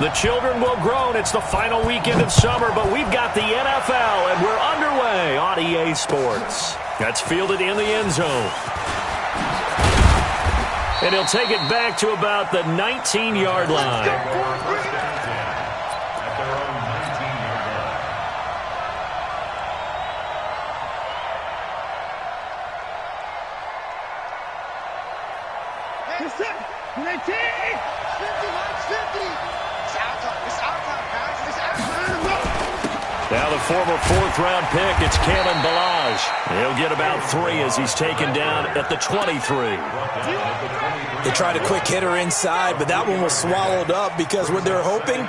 The children will groan. It's the final weekend of summer, but we've got the NFL, and we're underway on EA Sports. That's fielded in the end zone. And he'll take it back to about the 19-yard line. Now the former fourth-round pick, it's Kalen Ballage. He'll get about 3 as he's taken down at the 23. They tried a quick hitter inside, but that one was swallowed up because what they're hoping,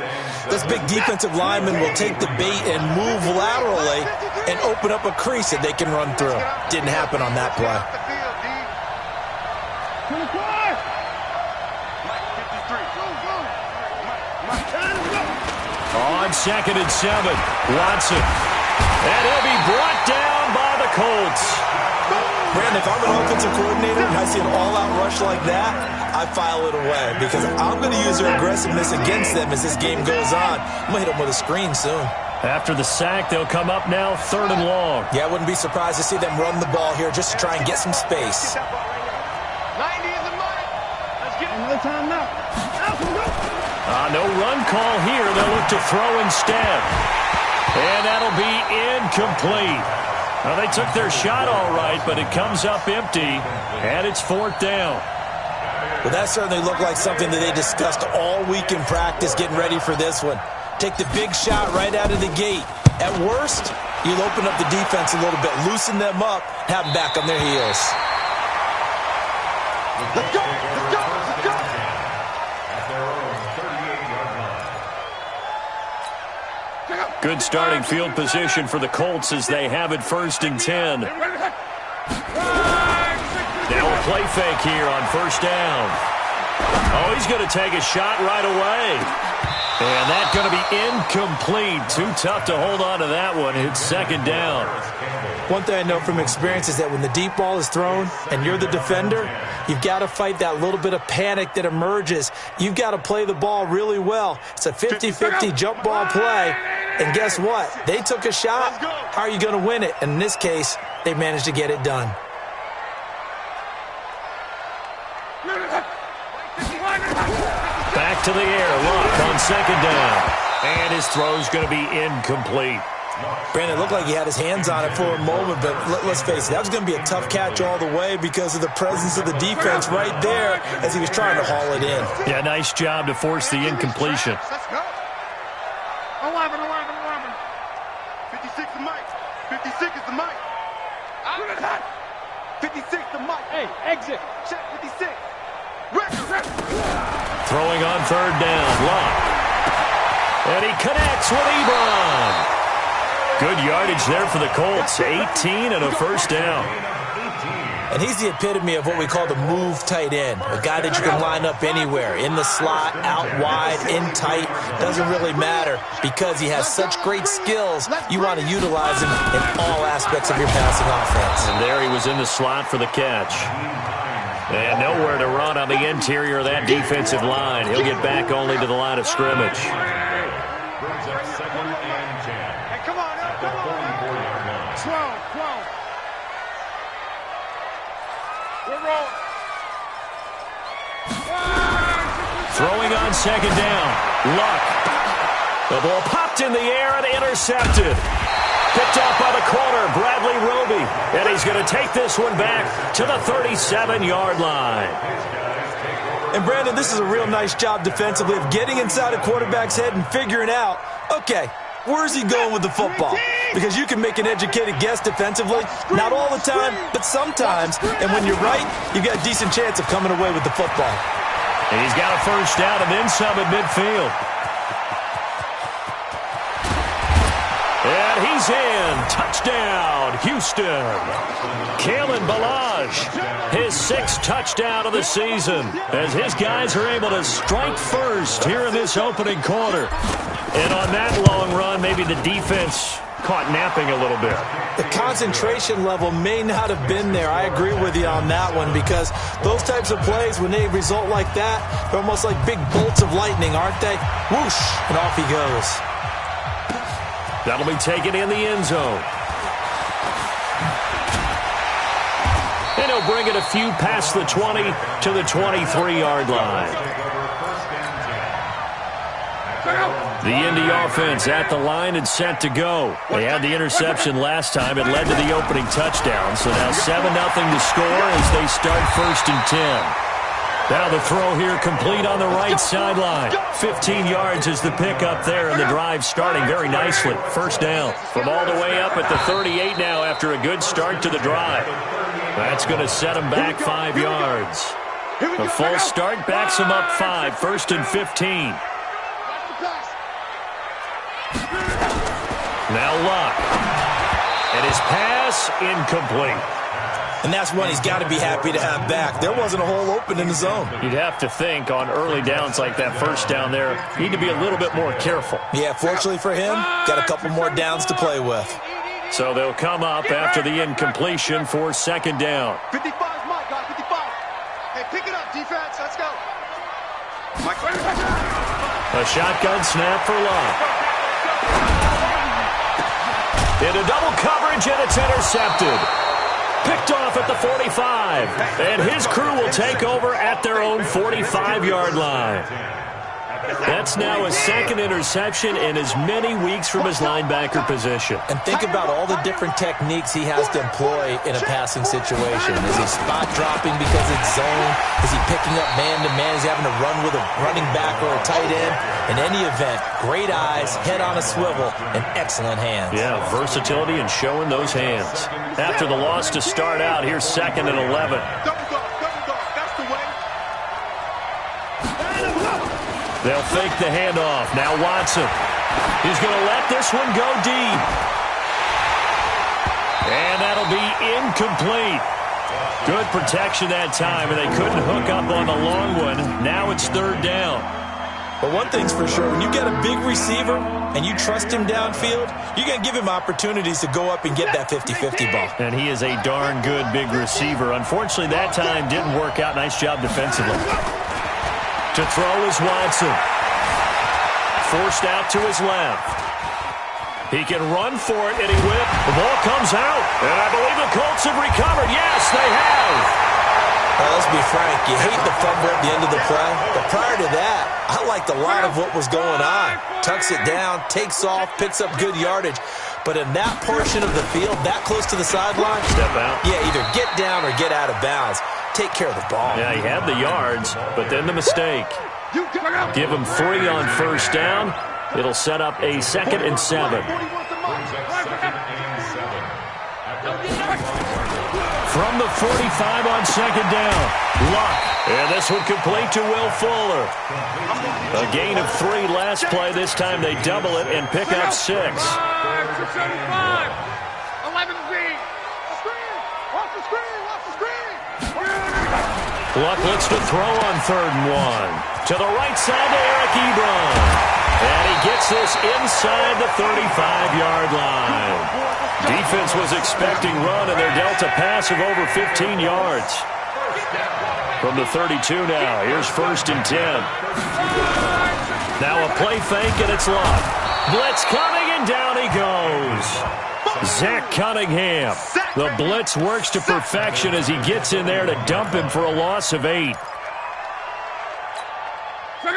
this big defensive lineman will take the bait and move laterally and open up a crease that they can run through. Didn't happen on that play. On 2nd and 7, Watson. And he'll be brought down by the Colts. Brandon, if I'm an offensive coordinator and I see an all-out rush like that, I file it away because I'm going to use their aggressiveness against them as this game goes on. I'm going to hit them with a screen soon. After the sack, they'll come up now 3rd and long. Yeah, I wouldn't be surprised to see them run the ball here just to try and get some space. 90 in the money. Let's get another time now. No run call here. They'll look to throw instead. And that'll be incomplete. Now, they took their shot all right, but it comes up empty, and it's 4th down. Well, that certainly looked like something that they discussed all week in practice getting ready for this one. Take the big shot right out of the gate. At worst, you'll open up the defense a little bit, loosen them up, have them back on their heels. Let's go! Let's go! Let's go! Good starting field position for the Colts as they have it 1st and 10. Now a play fake here on 1st down. Oh, he's going to take a shot right away. And that's going to be incomplete. Too tough to hold on to that one. It's 2nd down. One thing I know from experience is that when the deep ball is thrown and you're the defender, you've got to fight that little bit of panic that emerges. You've got to play the ball really well. It's a 50-50 jump ball play. And guess what? They took a shot. How are you going to win it? And in this case, they managed to get it done. Back to the air. Luck on 2nd down. And his throw's going to be incomplete. Brandon, it looked like he had his hands on it for a moment, but let's face it, that was going to be a tough catch all the way because of the presence of the defense right there as he was trying to haul it in. Yeah, nice job to force the incompletion. Let's go. 11. 56 the mic. 56 is the mic. 56 the mic. Hey, exit. Check 56. Record. Throwing on 3rd down. Luck. And he connects with Ebron. Good yardage there for the Colts. 18 and a 1st down. And he's the epitome of what we call the move tight end. A guy that you can line up anywhere. In the slot, out wide, in tight. Doesn't really matter because he has such great skills. You want to utilize him in all aspects of your passing offense. And there he was in the slot for the catch. And nowhere to run on the interior of that defensive line. He'll get back only to the line of scrimmage. Throwing on 2nd down. Luck. The ball popped in the air and intercepted. Picked off by the corner, Bradley Roby. And he's going to take this one back to the 37-yard line. And, Brandon, this is a real nice job defensively of getting inside a quarterback's head and figuring out, okay, where's he going with the football? Because you can make an educated guess defensively. Not all the time, but sometimes. And when you're right, you've got a decent chance of coming away with the football. And he's got a 1st down and then some at midfield. And he's in. Touchdown, Houston. Kalen Ballage, his 6th touchdown of the season, as his guys are able to strike first here in this opening quarter. And on that long run, maybe the defense caught napping a little bit. The concentration level may not have been there. I agree with you on that one, because those types of plays, when they result like that, they're almost like big bolts of lightning, aren't they? Whoosh, and off he goes. That'll be taken in the end zone. And he'll bring it a few past the 20 to the 23-yard line. The Indy offense at the line and set to go. They had the interception last time. It led to the opening touchdown. So now 7-0 to score as they start 1st and 10. Now the throw here complete on the right sideline. 15 yards is the pickup there, and the drive starting very nicely. 1st down from all the way up at the 38 now after a good start to the drive. That's going to set him back 5 yards. A false start backs him up 5, 1st and 15. Now Luck. And his pass incomplete. And that's one he's got to be happy to have back. There wasn't a hole open in the zone. You'd have to think on early downs like that 1st down there, you need to be a little bit more careful. Yeah, fortunately for him, got a couple more downs to play with. So they'll come up after the incompletion for 2nd down. 55 is Mike, guys, 55. Hey, pick it up, defense. Let's go. Mike. A shotgun snap for Luck. Into double coverage, and it's intercepted. Picked off at the 45. And his crew will take over at their own 45-yard line. That's now his 2nd interception in as many weeks from his linebacker position. And think about all the different techniques he has to employ in a passing situation. Is he spot dropping because it's zone? Is he picking up man-to-man? Is he having to run with a running back or a tight end? In any event, great eyes, head on a swivel, and excellent hands. Yeah, versatility and showing those hands. After the loss to start out, here's 2nd and 11. That's the way. They'll fake the handoff. Now Watson. He's going to let this one go deep. And that'll be incomplete. Good protection that time, and they couldn't hook up on the long one. Now it's 3rd down. But one thing's for sure, when you get a big receiver and you trust him downfield, you're going to give him opportunities to go up and get that 50-50 ball. And he is a darn good big receiver. Unfortunately, that time didn't work out. Nice job defensively. To throw is Watson. Forced out to his left. He can run for it, and he will. The ball comes out, and I believe the Colts have recovered. Yes, they have. Well, let's be frank. You hate the fumble at the end of the play. But prior to that, I liked a lot of what was going on. Tucks it down, takes off, picks up good yardage. But in that portion of the field, that close to the sideline, step out. Yeah, either get down or get out of bounds. Take care of the ball. Yeah, he had the yards, but then the mistake. Give him 3 on 1st down. It'll set up a 2nd and 7. From the 45 on 2nd down. Luck. And this one complete to Will Fuller. A gain of 3 last play. This time they double it and pick up 6. 11 Luck looks to throw on 3rd and 1. To the right side to Eric Ebron. And he gets this inside the 35-yard line. Defense was expecting run, and they're dealt a pass of over 15 yards. From the 32 now, here's 1st and 10. Now a play fake, and it's Luck. Blitz coming, and down he goes. Zach Cunningham. The blitz works to perfection as he gets in there to dump him for a loss of 8.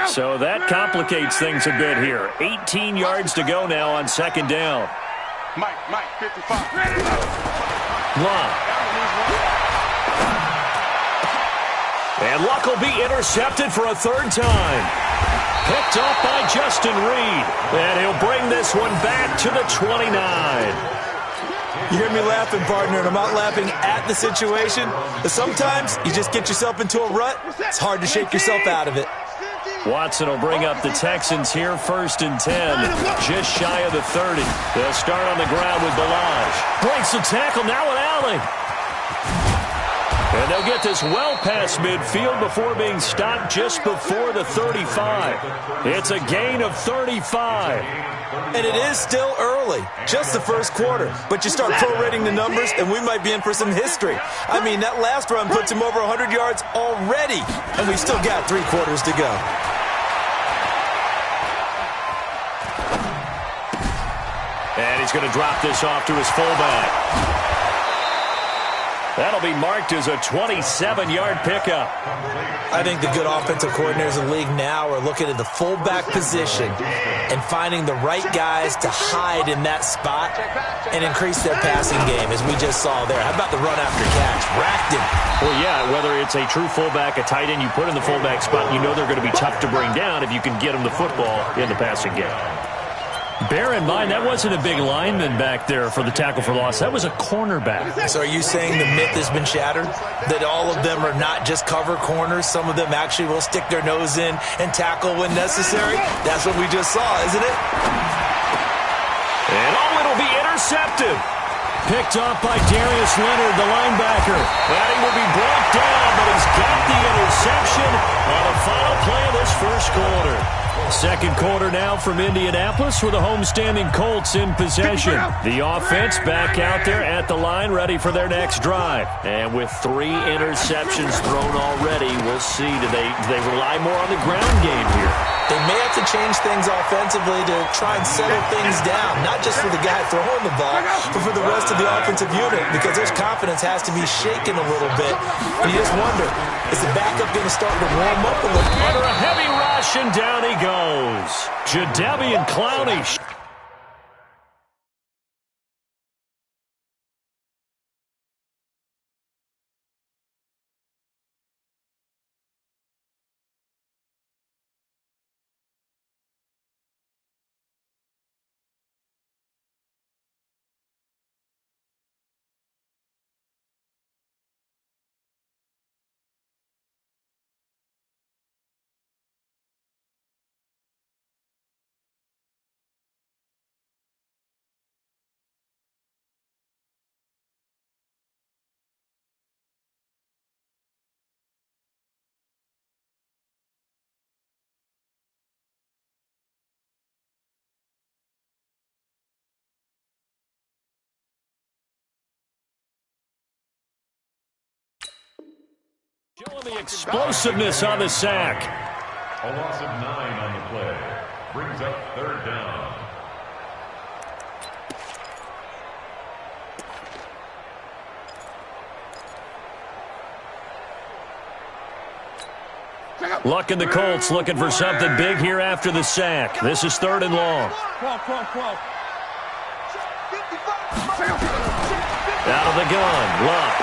So that complicates things a bit here. 18 yards to go now on 2nd down. Mike, 55. Luck. And Luck will be intercepted for a 3rd time. Picked off by Justin Reed. And he'll bring this one back to the 29. You hear me laughing, partner, and I'm not laughing at the situation. But sometimes you just get yourself into a rut. It's hard to shake yourself out of it. Watson will bring up the Texans here, 1st and 10, just shy of the 30. They'll start on the ground with Balaj. Breaks the tackle, now an alley. And they'll get this well past midfield before being stopped just before the 35. It's a gain of 35. And it is still early, just the first quarter. But you start prorating the numbers, and we might be in for some history. I mean, that last run puts him over 100 yards already, and we've still got 3 quarters to go. And he's going to drop this off to his fullback. That'll be marked as a 27-yard pickup. I think the good offensive coordinators in the league now are looking at the fullback position and finding the right guys to hide in that spot and increase their passing game, as we just saw there. How about the run after catch? Racked him. Well, yeah, whether it's a true fullback, a tight end, you put in the fullback spot, you know they're going to be tough to bring down if you can get them the football in the passing game. Bear in mind, that wasn't a big lineman back there for the tackle for loss. That was a cornerback. So are you saying the myth has been shattered? That all of them are not just cover corners? Some of them actually will stick their nose in and tackle when necessary? That's what we just saw, isn't it? And it'll be intercepted. Picked off by Darius Leonard, the linebacker. And he will be brought down, but he's got the interception on the final play of this first quarter. Second quarter now from Indianapolis with the homestanding Colts in possession. The offense back out there at the line, ready for their next drive. And with 3 interceptions thrown already, we'll see. Do they rely more on the ground game here? They may have to change things offensively to try and settle things down, not just for the guy throwing the ball, but for the rest of the offensive unit, because their confidence has to be shaken a little bit. And you just wonder, is the backup going to start to warm up a little? Under a heavy rush, and down he goes. Jadeveon Clowney. Showing the explosiveness on the sack. A loss of 9 on the play. Brings up 3rd down. Luck in the Colts looking for something big here after the sack. This is 3rd and long. Out of the gun, Luck.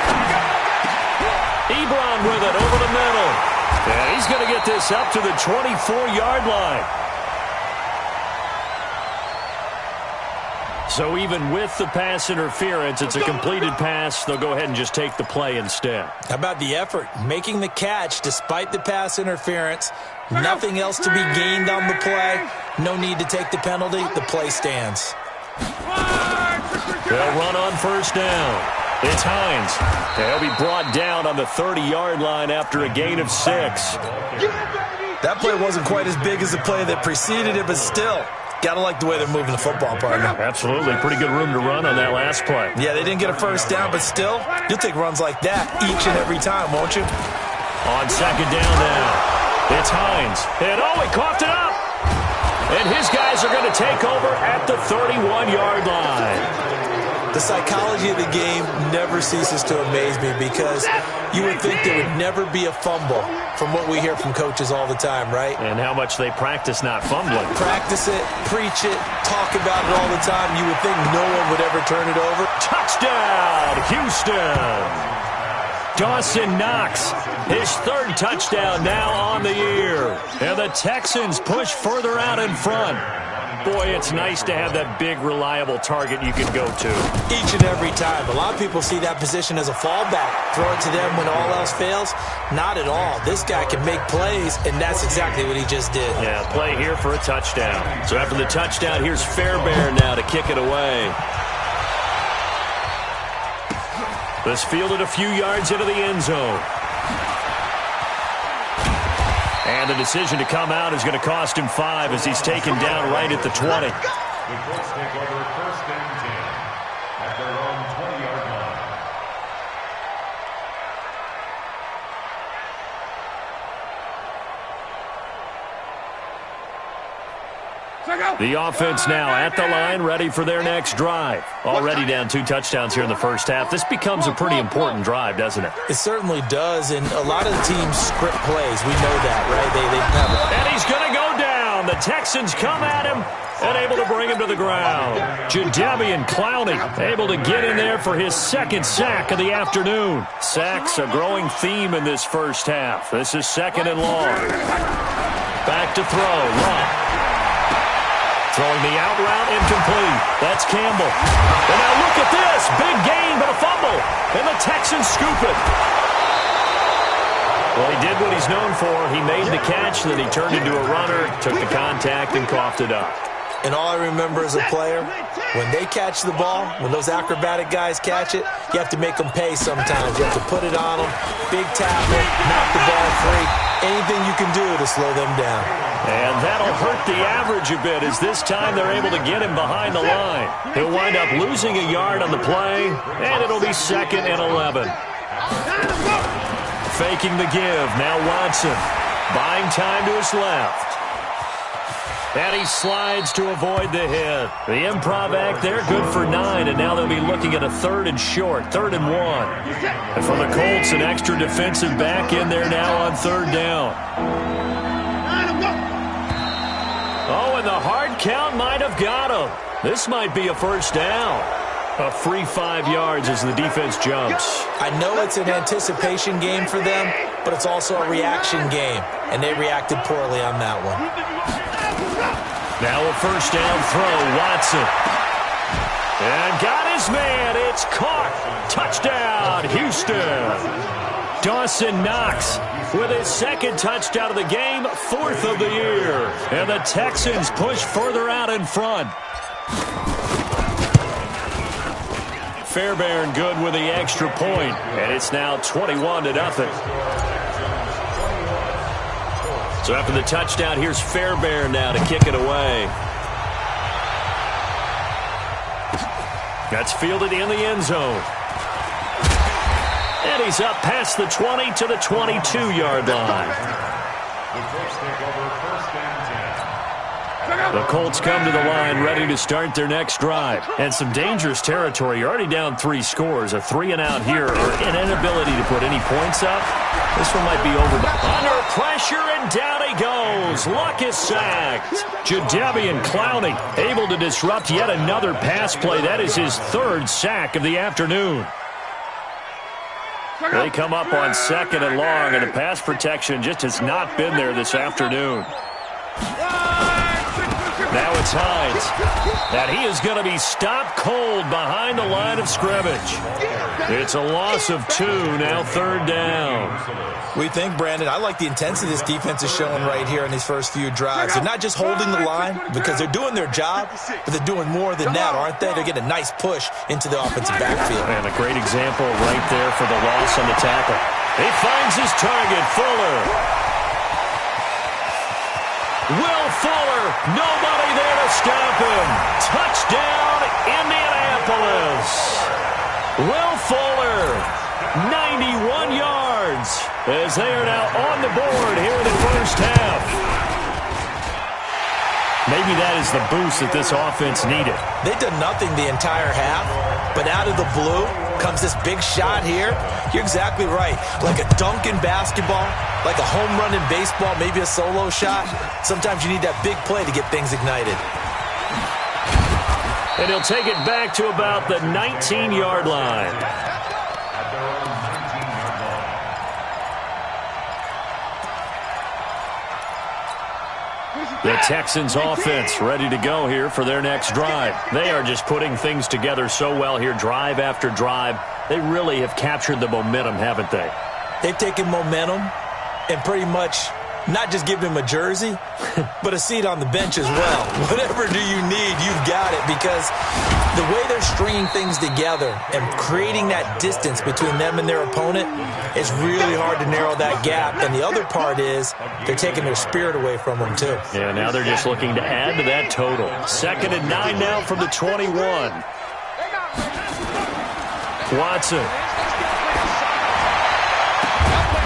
Ebron with it over the middle. And he's going to get this up to the 24-yard line. So even with the pass interference, it's a completed pass. They'll go ahead and just take the play instead. How about the effort? Making the catch despite the pass interference. Nothing else to be gained on the play. No need to take the penalty. The play stands. They'll run on 1st down. It's Hines. He'll be brought down on the 30-yard line after a gain of 6. That play wasn't quite as big as the play that preceded it, but still, got to like the way they're moving the football, partner. Absolutely. Pretty good room to run on that last play. Yeah, they didn't get a 1st down, but still, you'll take runs like that each and every time, won't you? On 2nd down now, it's Hines. And he coughed it up. And his guys are going to take over at the 31-yard line. The psychology of the game never ceases to amaze me, because you would think there would never be a fumble from what we hear from coaches all the time, right? And how much they practice not fumbling. Practice it, preach it, talk about it all the time. You would think no one would ever turn it over. Touchdown, Houston! Dawson Knox, his 3rd touchdown now on the year. And the Texans push further out in front. Boy, it's nice to have that big, reliable target you can go to. Each and every time. A lot of people see that position as a fallback. Throw it to them when all else fails. Not at all. This guy can make plays, and that's exactly what he just did. Yeah, play here for a touchdown. So after the touchdown, here's Fairbairn now to kick it away. This fielded a few yards into the end zone. And the decision to come out is going to cost him 5 as he's taken down right at the 20. The Colts take over first and 10 at their own 20-yard line. The offense now at the line, ready for their next drive. Already down 2 touchdowns here in the first half. This becomes a pretty important drive, doesn't it? It certainly does, and a lot of the teams script plays. We know that, right? They have it. And he's going to go down. The Texans come at him and able to bring him to the ground. Jadeveon Clowney able to get in there for his second sack of the afternoon. Sacks a growing theme in this first half. This is 2nd and long. Back to throw. Long. Throwing the out route incomplete. That's Campbell. And now look at this. Big gain, but a fumble. And the Texans scoop it. Well, he did what he's known for. He made the catch, then he turned into a runner, took the contact, and coughed it up. And all I remember as a player, when they catch the ball, when those acrobatic guys catch it, you have to make them pay sometimes. You have to put it on them, big tackle, knock the ball free. Anything you can do to slow them down. And that'll hurt the average a bit as this time they're able to get him behind the line. He'll wind up losing a yard on the play, and it'll be 2nd and 11. Faking the give. Now Watson. Buying time to his left. And he slides to avoid the hit. The improv act there, good for 9, and now they'll be looking at a 3rd and short, 3rd and 1. And for the Colts, an extra defensive back in there now on 3rd down. Oh, and the hard count might have got him. This might be a first down. A free 5 yards as the defense jumps. I know it's an anticipation game for them, but it's also a reaction game, and they reacted poorly on that one. Now a first down throw, Watson. And got his man. It's caught. Touchdown, Houston. Dawson Knox with his 2nd touchdown of the game, 4th of the year. And the Texans push further out in front. Fairbairn good with the extra point. And it's now 21-0. So after the touchdown, here's Fairbairn now to kick it away. That's fielded in the end zone. And he's up past the 20 to the 22-yard line. The Colts take over first and 10. The Colts come to the line ready to start their next drive. And some dangerous territory. You're already down 3 scores. A 3-and-out here or an inability to put any points up. This one might be over. Under pressure, and down he goes. Luck is sacked. Jadeveon Clowney able to disrupt yet another pass play. That is his 3rd sack of the afternoon. They come up on 2nd and long, and the pass protection just has not been there this afternoon. Now it's Hines. And he is going to be stopped cold behind the line of scrimmage. It's a loss of 2, now 3rd down. We think, Brandon, I like the intensity this defense is showing right here in these first few drives. They're not just holding the line because they're doing their job, but they're doing more than that, aren't they? They're getting a nice push into the offensive backfield. And a great example right there for the loss on the tackle. He finds his target, Fuller. Will Fuller, nobody there to stop him. Touchdown, Indianapolis. Will Fuller, 91 yards, as they are now on the board here in the first half. Maybe that is the boost that this offense needed. They've done nothing the entire half, but out of the blue comes this big shot here. You're exactly right. Like a dunk in basketball, like a home run in baseball, maybe a solo shot. Sometimes you need that big play to get things ignited. And he'll take it back to about the 19-yard line. The Texans offense ready to go here for their next drive. They are just putting things together so well here, drive after drive. They really have captured the momentum, haven't they? They've taken momentum and pretty much not just given him a jersey, but a seat on the bench as well. Whatever do you need, you've got it, because The way they're stringing things together and creating that distance between them and their opponent, it's really hard to narrow that gap. And the other part is they're taking their spirit away from them, too. Yeah, now they're just looking to add to that total. 2nd and 9 now from the 21. Watson.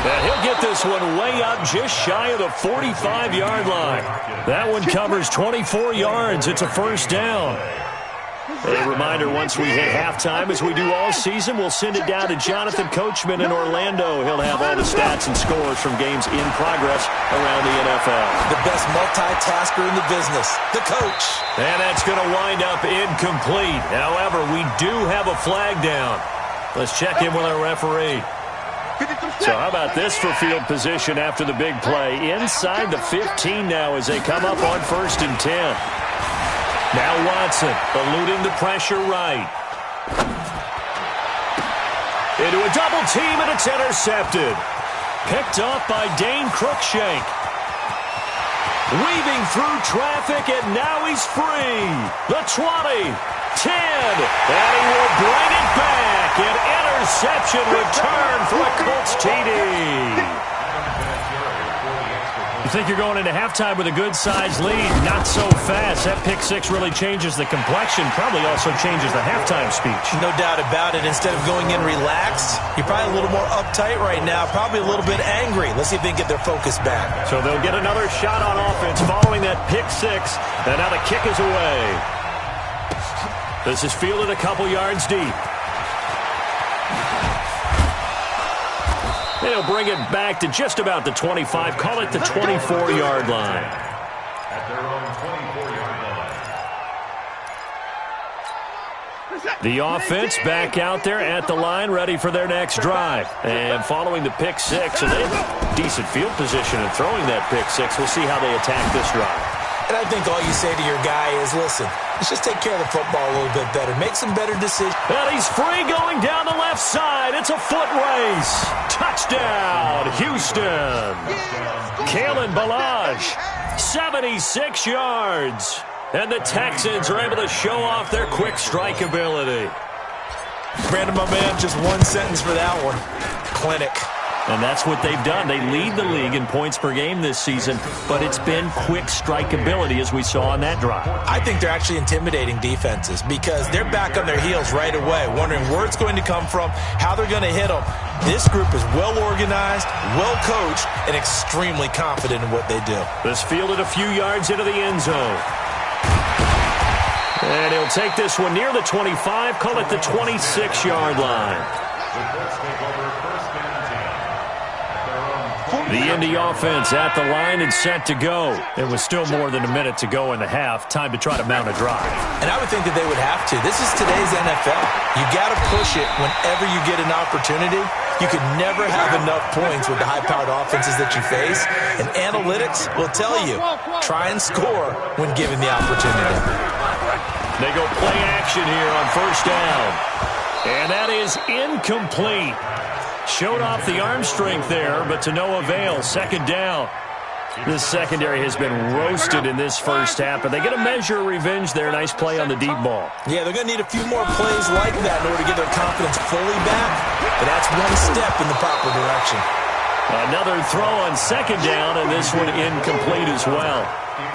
And he'll get this one way up just shy of the 45-yard line. That one covers 24 yards. It's a first down. A reminder, once we hit halftime, as we do all season, we'll send it down to Jonathan Coachman in Orlando. He'll have all the stats and scores from games in progress around the NFL. The best multitasker in the business, the coach. And that's going to wind up incomplete. However, we do have a flag down. Let's check in with our referee. So how about this for field position after the big play? Inside the 15 now as they come up on 1st and 10. Now Watson eluding the pressure right. Into a double team, and it's intercepted. Picked off by Dane Cruikshank. Weaving through traffic, and now he's free. The 20, 10, and he will bring it back. An interception return for a Colts TD. You think you're going into halftime with a good-sized lead. Not so fast. That pick six really changes the complexion. Probably also changes the halftime speech. No doubt about it. Instead of going in relaxed, you're probably a little more uptight right now. Probably a little bit angry. Let's see if they can get their focus back. So they'll get another shot on offense following that pick six. And now the kick is away. This is fielded a couple yards deep. They'll bring it back to just about the 25. Call it the 24-yard line. At their own 24-yard line. The offense back out there at the line, ready for their next drive. And following the pick six, and they have decent field position in throwing that pick six. We'll see how they attack this drive. And I think all you say to your guy is, listen, let's just take care of the football a little bit better. Make some better decisions. And he's free going down the left side. It's a foot race. Touchdown, Houston. Kalen Ballage, 76 yards. And the Texans are able to show off their quick strike ability. Brandon, my man, just one sentence for that one. Clinic. And that's what they've done. They lead the league in points per game this season, but it's been quick strike ability as we saw on that drive. I think they're actually intimidating defenses because they're back on their heels right away, wondering where it's going to come from, how they're going to hit them. This group is well organized, well coached, and extremely confident in what they do. This fielded a few yards into the end zone. And he'll take this one near the 25, call it the 26-yard line. The Indy offense at the line and set to go. It was still more than a minute to go in the half. Time to try to mount a drive. And I would think that they would have to. This is today's NFL. You got to push it whenever you get an opportunity. You could never have enough points with the high-powered offenses that you face. And analytics will tell you, try and score when given the opportunity. They go play action here on first down. And that is incomplete. Showed off the arm strength there, but to no avail. Second down. This secondary has been roasted in this first half, but they get a measure of revenge there. Nice play on the deep ball. Yeah, they're going to need a few more plays like that in order to get their confidence fully back, but that's one step in the proper direction. Another throw on second down, and this one incomplete as well.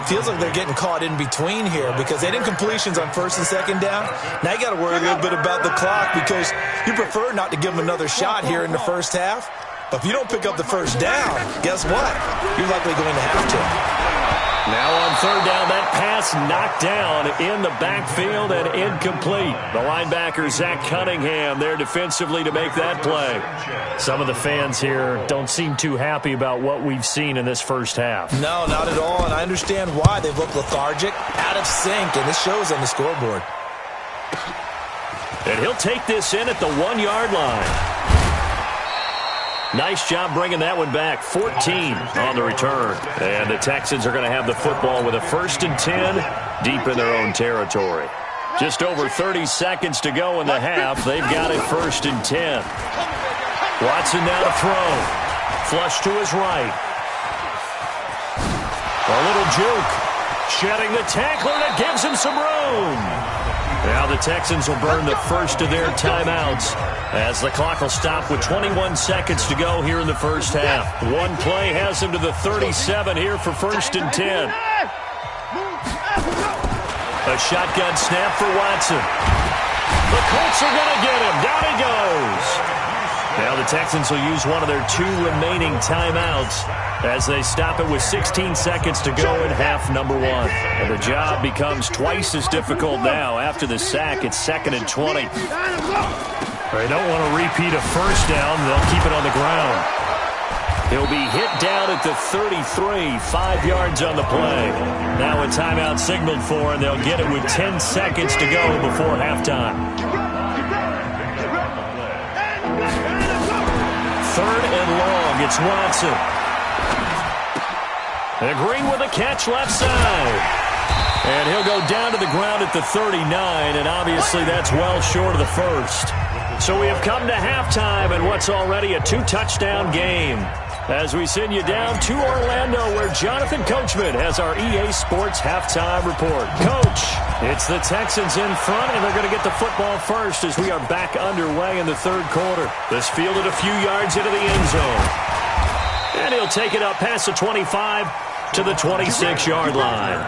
Feels like they're getting caught in between here because they did completions on first and second down. Now you got to worry a little bit about the clock because you prefer not to give them another shot here in the first half. But if you don't pick up the first down, guess what? You're likely going to have to. Now on third down, that pass knocked down in the backfield and incomplete. The linebacker, Zach Cunningham, there defensively to make that play. Some of the fans here don't seem too happy about what we've seen in this first half. No, not at all, and I understand why. They look lethargic, out of sync, and this shows on the scoreboard. And he'll take this in at the 1-yard line. Nice job bringing that one back. 14 on the return. And the Texans are going to have the football with a 1st and 10 deep in their own territory. Just over 30 seconds to go in the half. They've got it 1st and 10. Watson now to throw. Flush to his right. A little juke. Shedding the tackler that gives him some room. Now the Texans will burn the first of their timeouts as the clock will stop with 21 seconds to go here in the first half. One play has them to the 37 here for 1st and 10. A shotgun snap for Watson. The Colts are going to get him. Down he goes. Now the Texans will use one of their 2 remaining timeouts as they stop it with 16 seconds to go in half number 1. And the job becomes twice as difficult now. After the sack, it's 2nd and 20. They don't want to repeat a first down. They'll keep it on the ground. He'll be hit down at the 33, 5 yards on the play. Now a timeout signaled for, and they'll get it with 10 seconds to go before halftime. 3rd and long, it's Watson. And Green with a catch left side. And he'll go down to the ground at the 39, and obviously that's well short of the first. So we have come to halftime in what's already a 2-touchdown game. As we send you down to Orlando, where Jonathan Coachman has our EA Sports halftime report. Coach, it's the Texans in front, and they're going to get the football first as we are back underway in the 3rd quarter. This fielded a few yards into the end zone. And he'll take it up past the 25 to the 26-yard line.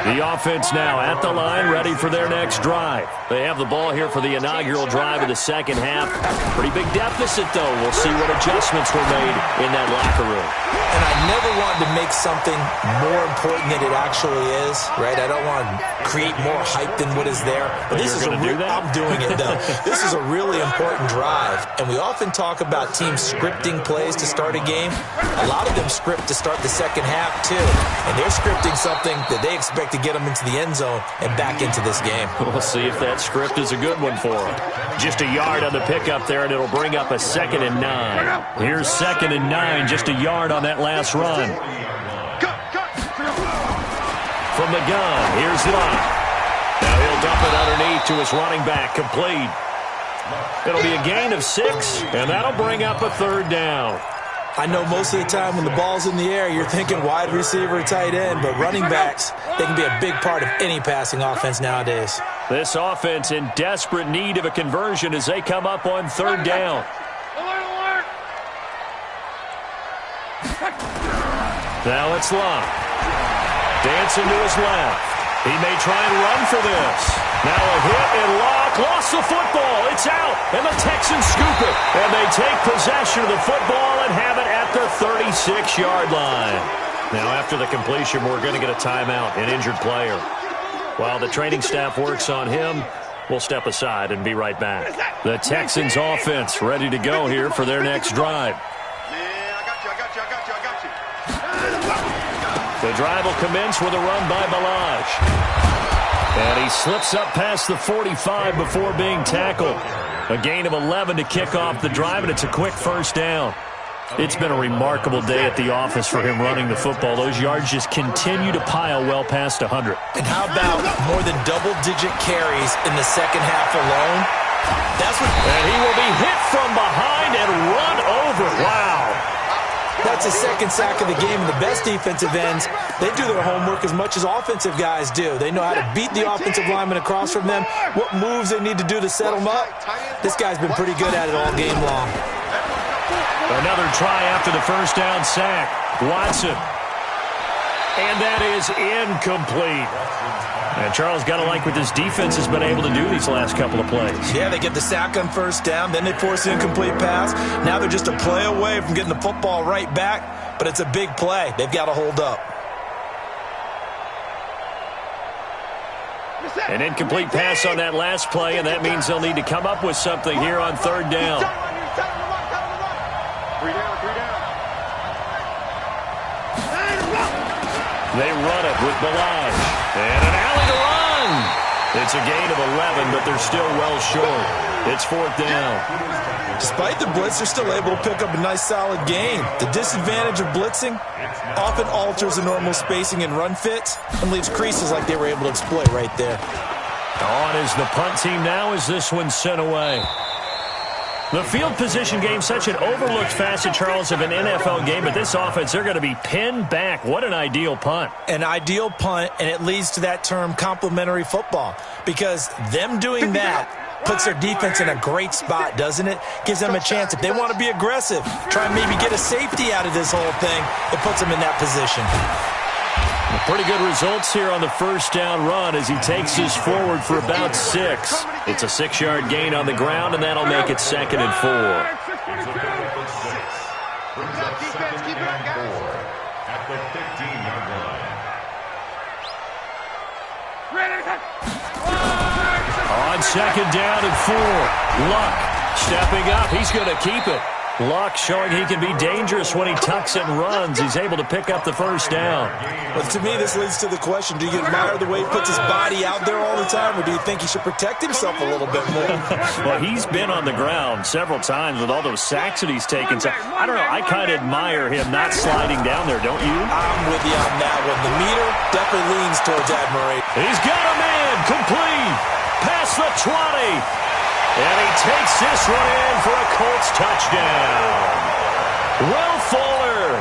The offense now at the line, ready for their next drive. They have the ball here for the inaugural drive of the second half. Pretty big deficit, though. We'll see what adjustments were made in that locker room. And I never wanted to make something more important than it actually is, right? I don't want to create more hype than what is there. But this is I'm doing it, though. This is a really important drive. And we often talk about teams scripting plays to start a game. A lot of them script to start the second half, too. And they're scripting something that they expect to get them into the end zone and back into this game. We'll see if that script is a good one for them. Just a yard on the pickup there, and it'll bring up a 2nd and 9. Here's 2nd and 9, just a yard on that last run. From the gun, here's Locke. Now he'll dump it underneath to his running back, complete. It'll be a gain of 6, and that'll bring up a 3rd down. I know most of the time when the ball's in the air, you're thinking wide receiver, tight end, but running backs, they can be a big part of any passing offense nowadays. This offense in desperate need of a conversion as they come up on 3rd down. Now it's Locke. Dancing to his left. He may try and run for this. Now a hit, and Locke lost the football. It's out, and the Texans scoop it. And they take possession of the football and have it at the 36-yard line. Now after the completion, we're going to get a timeout, an injured player. While the training staff works on him, we'll step aside and be right back. The Texans offense ready to go here for their next drive. The drive will commence with a run by Balaj. And he slips up past the 45 before being tackled. A gain of 11 to kick off the drive, and it's a quick first down. It's been a remarkable day at the office for him running the football. Those yards just continue to pile well past 100. And how about more than double-digit carries in the second half alone? And he will be hit from behind and run over. Wow. That's a 2nd sack of the game. And the best defensive ends, they do their homework as much as offensive guys do. They know how to beat the offensive lineman across from them, what moves they need to do to set them up. This guy's been pretty good at it all game long. Another try after the first down sack. Watson. And that is incomplete. And Charles, got to like what this defense has been able to do these last couple of plays. Yeah, they get the sack on first down, then they force the incomplete pass. Now they're just a play away from getting the football right back, but it's a big play. They've got to hold up. An incomplete pass on that last play, and that means they'll need to come up with something here on 3rd down. They run it with Balaj. And an alley to run. It's a gain of 11, but they're still well short. It's 4th down. Despite the blitz, they're still able to pick up a nice, solid gain. The disadvantage of blitzing often alters the normal spacing and run fits and leaves creases like they were able to exploit right there. On is the punt team now as this one's sent away. The field position game, such an overlooked facet, Charles, of an NFL game, but this offense, they're going to be pinned back. What an ideal punt. An ideal punt, and it leads to that term complementary football, because them doing that puts their defense in a great spot, doesn't it? Gives them a chance. If they want to be aggressive, try and maybe get a safety out of this whole thing, it puts them in that position. Pretty good results here on the first down run as he takes us forward for about 6. It's a 6-yard gain on the ground, and that'll make it 2nd and 4. Brings up 2nd and 4 at the 15-yard line. On 2nd down and 4, Luck stepping up. He's going to keep it. Luck showing he can be dangerous when he tucks and runs. He's able to pick up the first down. Well, to me, this leads to the question, do you admire the way he puts his body out there all the time, or do you think he should protect himself a little bit more? Well, he's been on the ground several times with all those sacks that he's taken. So, I don't know, I kind of admire him not sliding down there, don't you? I'm with you on that one. The meter definitely leans towards admiration. He's got a man, complete, past the 20. And he takes this one in for a Colts touchdown. Will Fuller,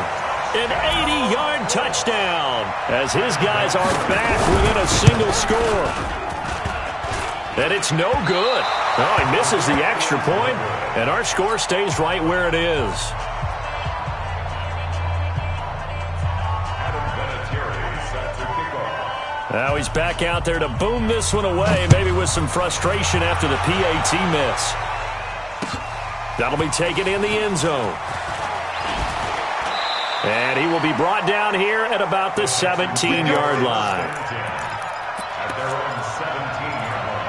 an 80-yard touchdown, as his guys are back within a single score. And it's no good. Oh, he misses the extra point, and our score stays right where it is. Now he's back out there to boom this one away, maybe with some frustration after the PAT miss. That'll be taken in the end zone. And he will be brought down here at about the 17-yard line. At their own 17-yard line.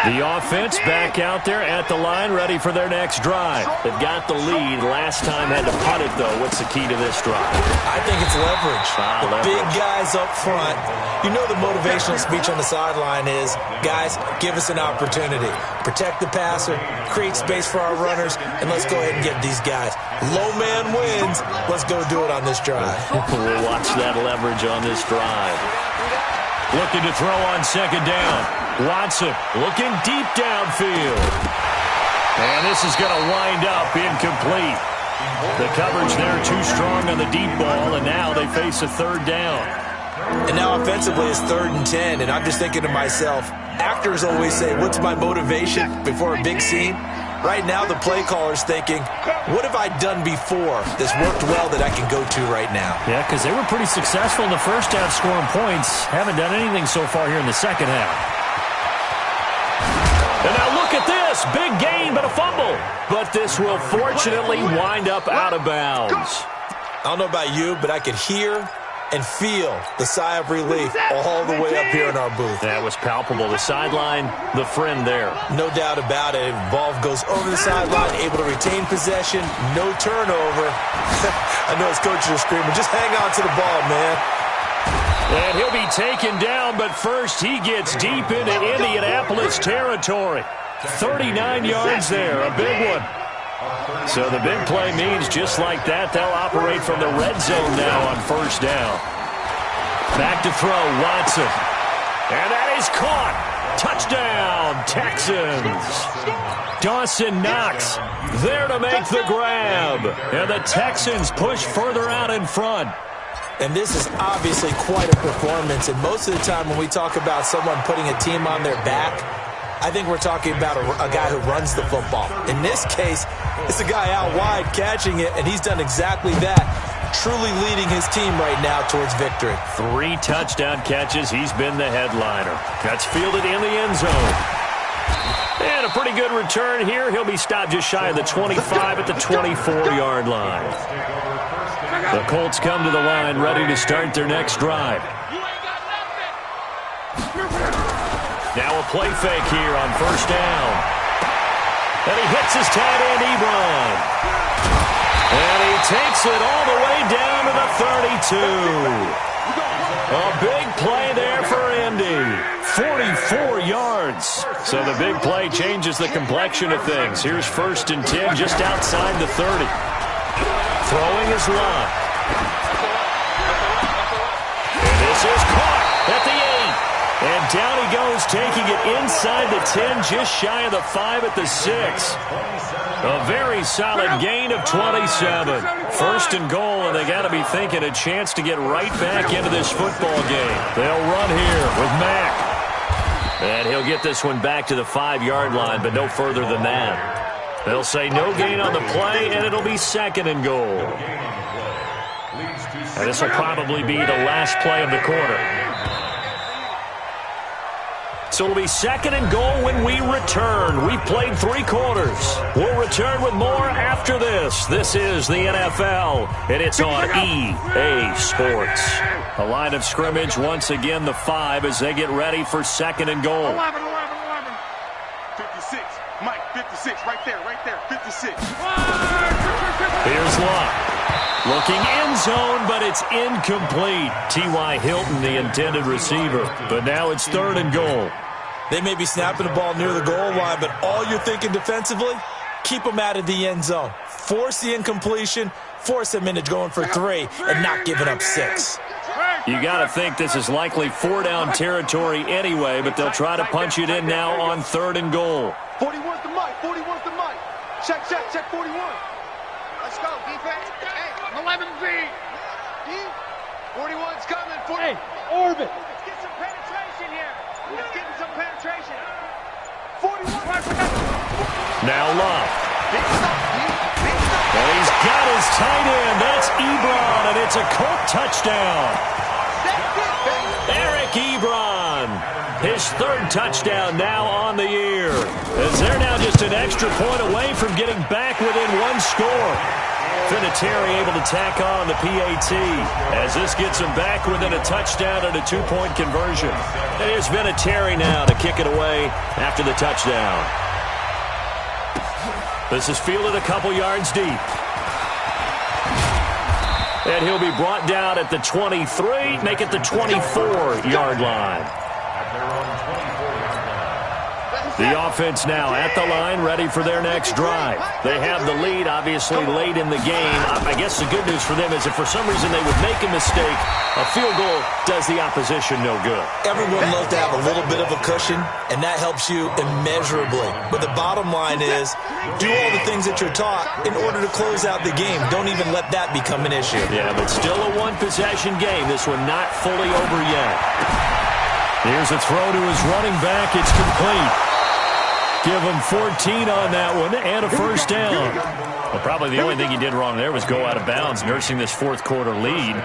The offense back out there at the line, ready for their next drive. They've got the lead. Last time had to punt it, though. What's the key to this drive? I think it's leverage. Leverage. Big guys up front. You know the motivational speech on the sideline is, guys, give us an opportunity. Protect the passer, create space for our runners, and let's go ahead and get these guys. Low man wins. Let's go do it on this drive. We'll watch that leverage on this drive. Looking to throw on 2nd down. Watson looking deep downfield. And this is going to wind up incomplete. The coverage there too strong on the deep ball, and now they face a 3rd down. And now offensively it's 3rd and 10, and I'm just thinking to myself, actors always say, what's my motivation before a big scene? Right now the play caller's thinking, what have I done before that's worked well that I can go to right now? Yeah, because they were pretty successful in the first half scoring points. Haven't done anything so far here in the second half. And now look at this. Big gain, but a fumble. But this will fortunately wind up out of bounds. I don't know about you, but I could hear and feel the sigh of relief all the way up here in our booth. That was palpable. The sideline, the friend there. No doubt about it. Ball goes over the sideline, able to retain possession, no turnover. I know his coaches are screaming, just hang on to the ball, man. And he'll be taken down, but first he gets deep into Indianapolis territory. 39 yards there, a big one. So the big play means just like that, they'll operate from the red zone now on 1st down. Back to throw, Watson. And that is caught. Touchdown, Texans. Dawson Knox there to make the grab. And the Texans push further out in front. And this is obviously quite a performance. And most of the time when we talk about someone putting a team on their back, I think we're talking about a guy who runs the football. In this case, it's a guy out wide catching it, and he's done exactly that, truly leading his team right now towards victory. 3 touchdown catches. He's been the headliner. That's fielded in the end zone. And a pretty good return here. He'll be stopped just shy of the 25 at the 24-yard line. The Colts come to the line ready to start their next drive. Now a play fake here on 1st down. And he hits his tight end, Ebron. And he takes it all the way down to the 32. A big play there for Indy. 44 yards. So the big play changes the complexion of things. Here's 1st and 10 just outside the 30. Throwing his Luck. And this is caught at the 8. And down he goes, taking it inside the 10, just shy of the 5 at the 6. A very solid gain of 27. First and goal, and they got to be thinking a chance to get right back into this football game. They'll run here with Mack. And he'll get this one back to the 5-yard line, but no further than that. They'll say no gain on the play, and it'll be second and goal. And this will probably be the last play of the quarter. So it'll be second and goal when we return. We've played 3 quarters. We'll return with more after this. This is the NFL, and it's on EA Sports. A line of scrimmage, once again, the 5 as they get ready for second and goal. 11. 56. Mike, 56. Right there. 56. Here's Luck. Looking end zone, but it's incomplete. T.Y. Hilton, the intended receiver. But now it's third and goal. They may be snapping the ball near the goal line, but all you're thinking defensively, keep them out of the end zone. Force the incompletion, force them into going for 3, and not giving up 6. You got to think this is likely 4-down territory anyway, but they'll try to punch it in now on third and goal. 41's the Mike. 41's the Mike. Check 41. Let's go, defense. Hey, 11B. 41's coming. Hey, Orbit. Let's get some penetration here. Let's get some penetration. 41. Now Love. And he's got his tight end. That's Ebron, and it's a Colt touchdown. Eric Ebron, his 3rd touchdown now on the year. As they're now just an extra point away from getting back within 1 score. Vinatieri able to tack on the PAT as this gets him back within a touchdown and a 2-point conversion. And here's Vinatieri now to kick it away after the touchdown. This is fielded a couple yards deep. And he'll be brought down at the 23, make it the 24-yard line. The offense now at the line, ready for their next drive. They have the lead, obviously, late in the game. I guess the good news for them is if for some reason they would make a mistake, a field goal does the opposition no good. Everyone loves to have a little bit of a cushion, and that helps you immeasurably. But the bottom line is, do all the things that you're taught in order to close out the game. Don't even let that become an issue. Yeah, but still a one-possession game. This one not fully over yet. Here's a throw to his running back. It's complete. Give him 14 on that one and a first down. Well, probably the only thing he did wrong there was go out of bounds, nursing this 4th quarter lead.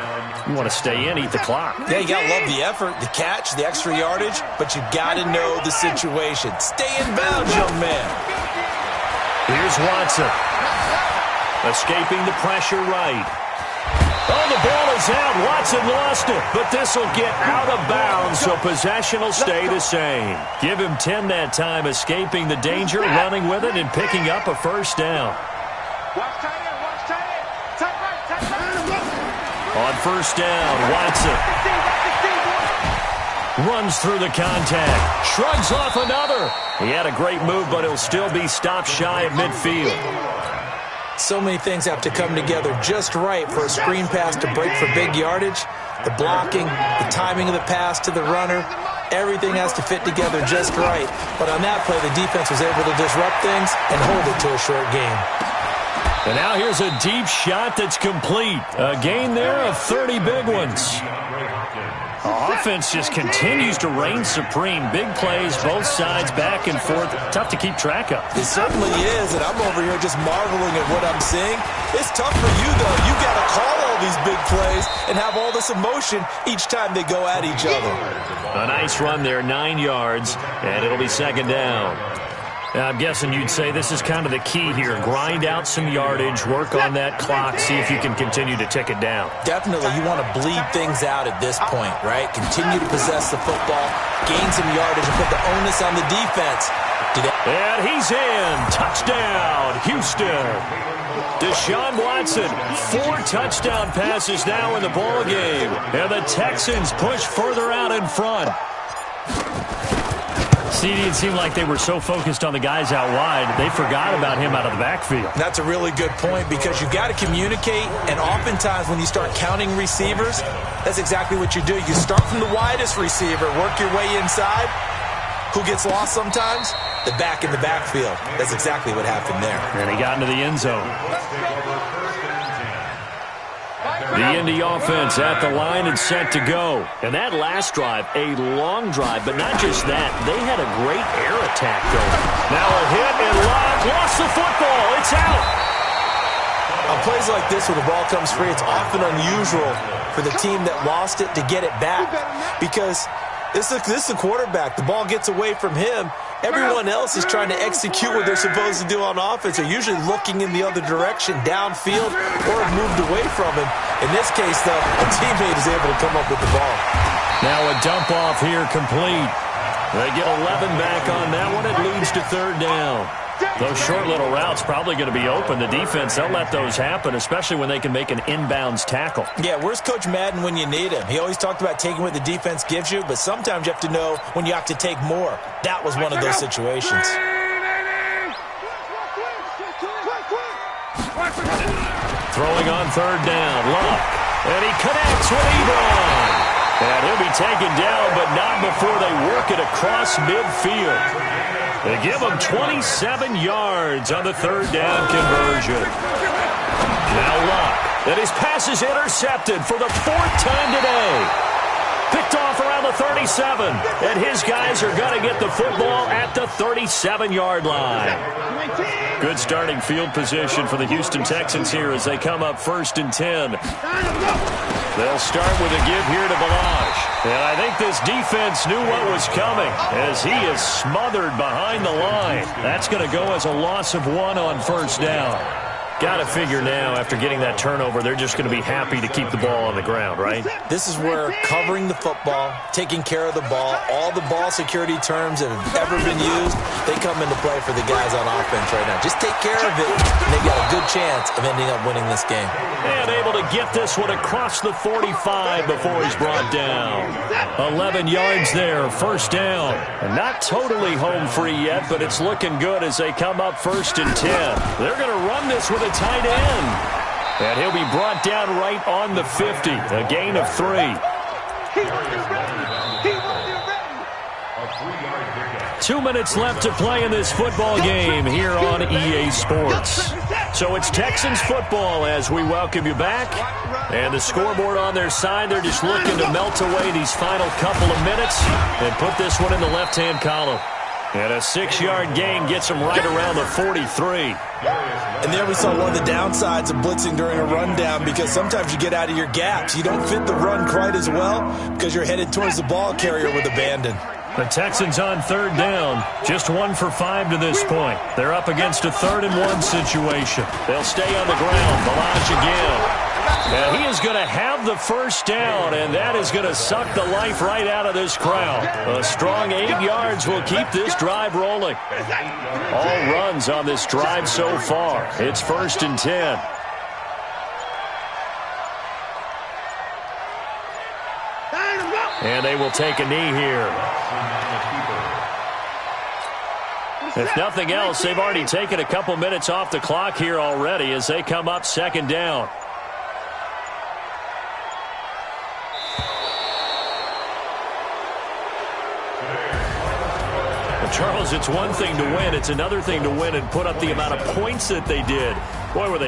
You want to stay in, eat the clock. Yeah, you got to love the effort, the catch, the extra yardage, but you got to know the situation. Stay in bounds, young man. Here's Watson. Escaping the pressure right. Oh, the ball is out. Watson lost it, but this will get out of bounds, so possession will stay the same. Give him 10 that time, escaping the danger, running with it, and picking up a first down. Watch tight end. Tight right. On first down, Watson runs through the contact, shrugs off another. He had a great move, but he'll still be stopped shy of midfield. So many things have to come together just right for a screen pass to break for big yardage. The blocking, the timing of the pass to the runner, everything has to fit together just right. But on that play, the defense was able to disrupt things and hold it to a short game. And now here's a deep shot that's complete. A gain there of 30 big ones. Offense just continues to reign supreme. Big plays, both sides, back and forth. Tough to keep track of. It certainly is, and I'm over here just marveling at what I'm seeing. It's tough for you, though. You got to call all these big plays and have all this emotion each time they go at each other. A nice run there, 9 yards, and it'll be second down. Now, I'm guessing you'd say this is kind of the key here. Grind out some yardage, work on that clock, see if you can continue to tick it down. Definitely. You want to bleed things out at this point, right? Continue to possess the football, gain some yardage, and put the onus on the defense. And he's in. Touchdown, Houston. Deshaun Watson, 4 touchdown passes now in the ballgame. And the Texans push further out in front. CD, it seemed like they were so focused on the guys out wide, they forgot about him out of the backfield. That's a really good point because you got to communicate, and oftentimes when you start counting receivers, that's exactly what you do. You start from the widest receiver, work your way inside. Who gets lost sometimes? The back in the backfield. That's exactly what happened there. And he got into the end zone. The Indy offense at the line and set to go. And that last drive, a long drive, but not just that. They had a great air attack going. Now a hit and Locke lost the football. It's out. On plays like this where the ball comes free, it's often unusual for the team that lost it to get it back because this is the quarterback. The ball gets away from him. Everyone else is trying to execute what they're supposed to do on offense. They're usually looking in the other direction, downfield, or have moved away from him. In this case, though, a teammate is able to come up with the ball. Now a dump off here complete. They get 11 back on that one. It leads to third down. Those short little routes probably going to be open. The defense, they'll let those happen, especially when they can make an inbounds tackle. Yeah, where's Coach Madden when you need him? He always talked about taking what the defense gives you, but sometimes you have to know when you have to take more. That was one of those situations. Throwing on third down, Luck. And he connects with Ebron. And he'll be taken down, but not before they work it across midfield. They give him 27 yards on the third down conversion. Now Luck. And his pass is intercepted for the fourth time today. Picked off around the 37. And his guys are going to get the football at the 37-yard line. Good starting field position for the Houston Texans here as they come up 1st and 10. They'll start with a give here to Balazs. And I think this defense knew what was coming as he is smothered behind the line. That's going to go as a loss of 1 on 1st down. Got to figure now, after getting that turnover, they're just going to be happy to keep the ball on the ground, right? This is where covering the football, taking care of the ball, all the ball security terms that have ever been used, they come into play for the guys on offense right now. Just take care of it, and they've got a good chance of ending up winning this game. And able to get this one across the 45 before he's brought down. 11 yards there, 1st down. And not totally home free yet, but it's looking good as they come up 1st and 10. They're going to run this with a tight end. And he'll be brought down right on the 50. A gain of 3. 2 minutes left to play in this football game here on EA Sports. So it's Texans football as we welcome you back. And the scoreboard on their side, they're just looking to melt away these final couple of minutes and put this one in the left-hand column. And a 6-yard gain gets them right around the 43. And there we saw one of the downsides of blitzing during a rundown because sometimes you get out of your gaps. You don't fit the run quite as well because you're headed towards the ball carrier with abandon. The Texans on 3rd down, just 1 for 5 to this point. They're up against a 3rd and 1 situation. They'll stay on the ground. Balazs again. And he is going to have the 1st down, and that is going to suck the life right out of this crowd. A strong 8 yards will keep this drive rolling. All runs on this drive so far. It's 1st and 10. And they will take a knee here. If nothing else, they've already taken a couple minutes off the clock here already as they come up 2nd down. Charles, it's one thing to win. It's another thing to win and put up the amount of points that they did. Boy, were they